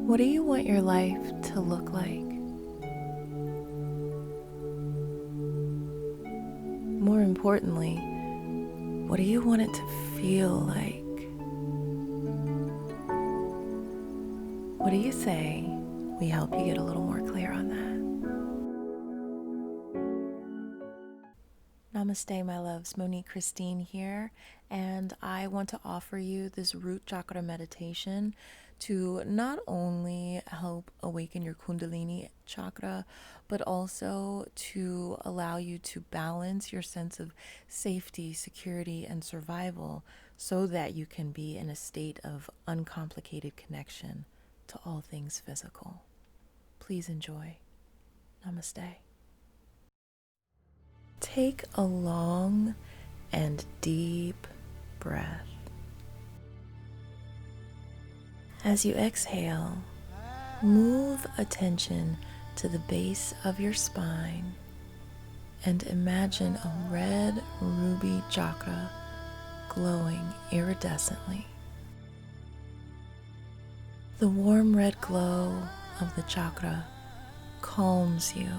What do you want your life to look like? More importantly, what do you want it to feel like? What do you say we help you get a little more clear on that? Namaste, my loves. Monique Christine here, and I want to offer you this Root Chakra meditation to not only help awaken your Kundalini Chakra, but also to allow you to balance your sense of safety, security, and survival so that you can be in a state of uncomplicated connection to all things physical. Please enjoy. Namaste. Take a long and deep breath. As you exhale, move attention to the base of your spine and imagine a red ruby chakra glowing iridescently. The warm red glow of the chakra calms you,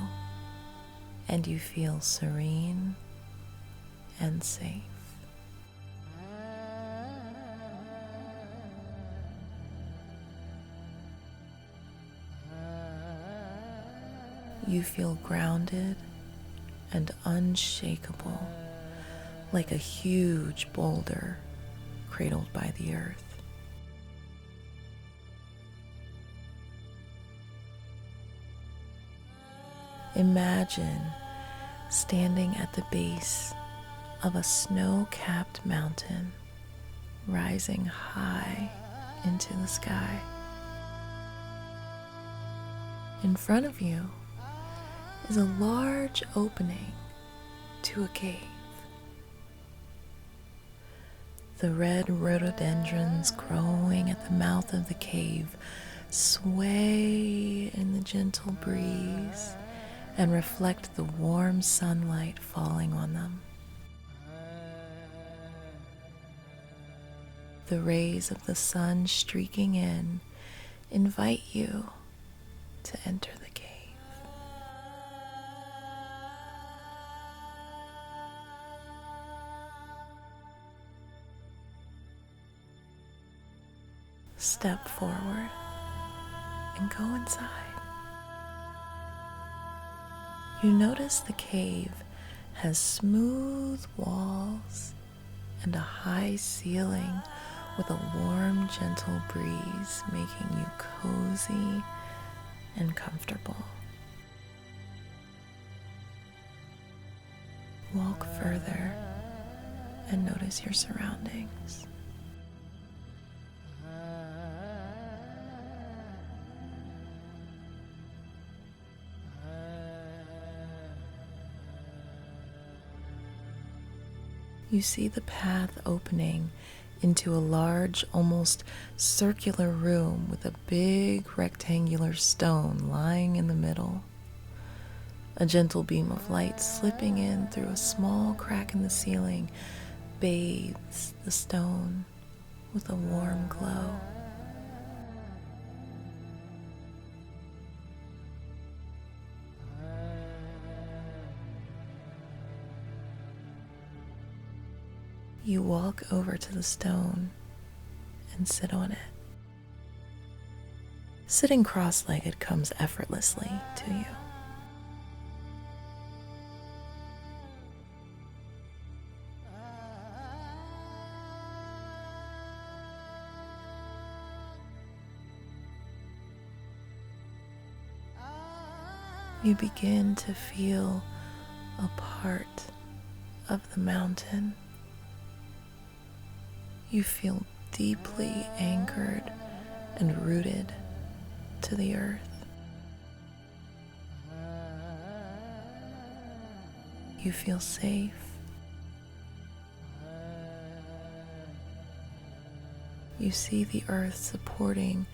and you feel serene and safe. You feel grounded and unshakable, like a huge boulder cradled by the earth. Imagine standing at the base of a snow-capped mountain, rising high into the sky. In front of you is a large opening to a cave. The red rhododendrons growing at the mouth of the cave sway in the gentle breeze and reflect the warm sunlight falling on them. The rays of the sun streaking in invite you to enter the cave. Step forward and go inside. You notice the cave has smooth walls and a high ceiling with a warm, gentle breeze making you cozy and comfortable. Walk further and notice your surroundings. You see the path opening into a large, almost circular room with a big rectangular stone lying in the middle. A gentle beam of light slipping in through a small crack in the ceiling bathes the stone with a warm glow. You walk over to the stone and sit on it. Sitting cross-legged comes effortlessly to you. You begin to feel a part of the mountain. You feel deeply anchored and rooted to the earth. You feel safe. You see the earth supporting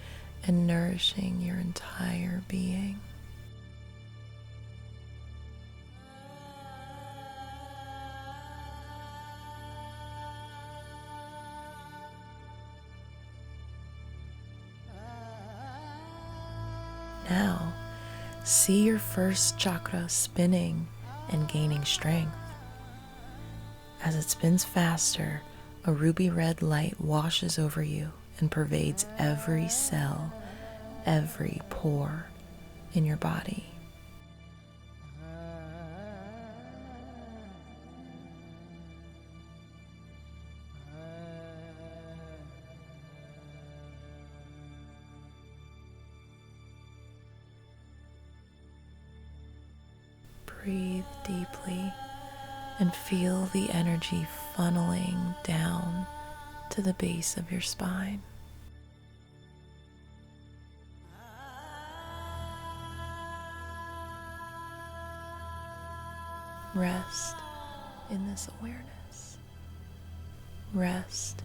and nourishing your entire being. Now, see your first chakra spinning and gaining strength. As it spins faster, a ruby red light washes over you and pervades every cell, every pore in your body. Breathe deeply and feel the energy funneling down to the base of your spine. Rest in this awareness. Rest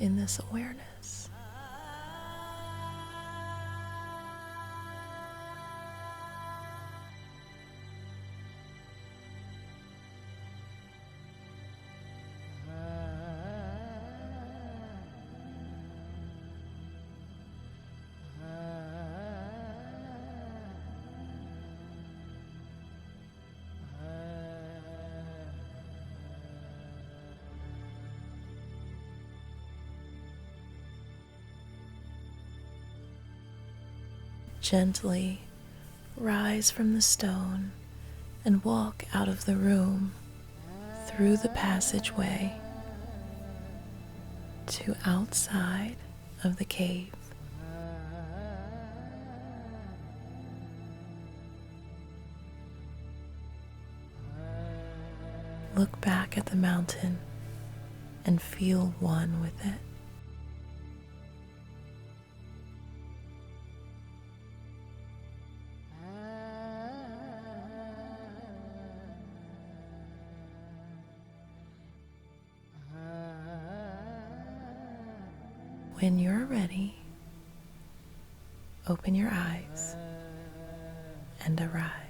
in this awareness. Gently rise from the stone and walk out of the room through the passageway to outside of the cave. Look back at the mountain and feel one with it. When you're ready, open your eyes and arise.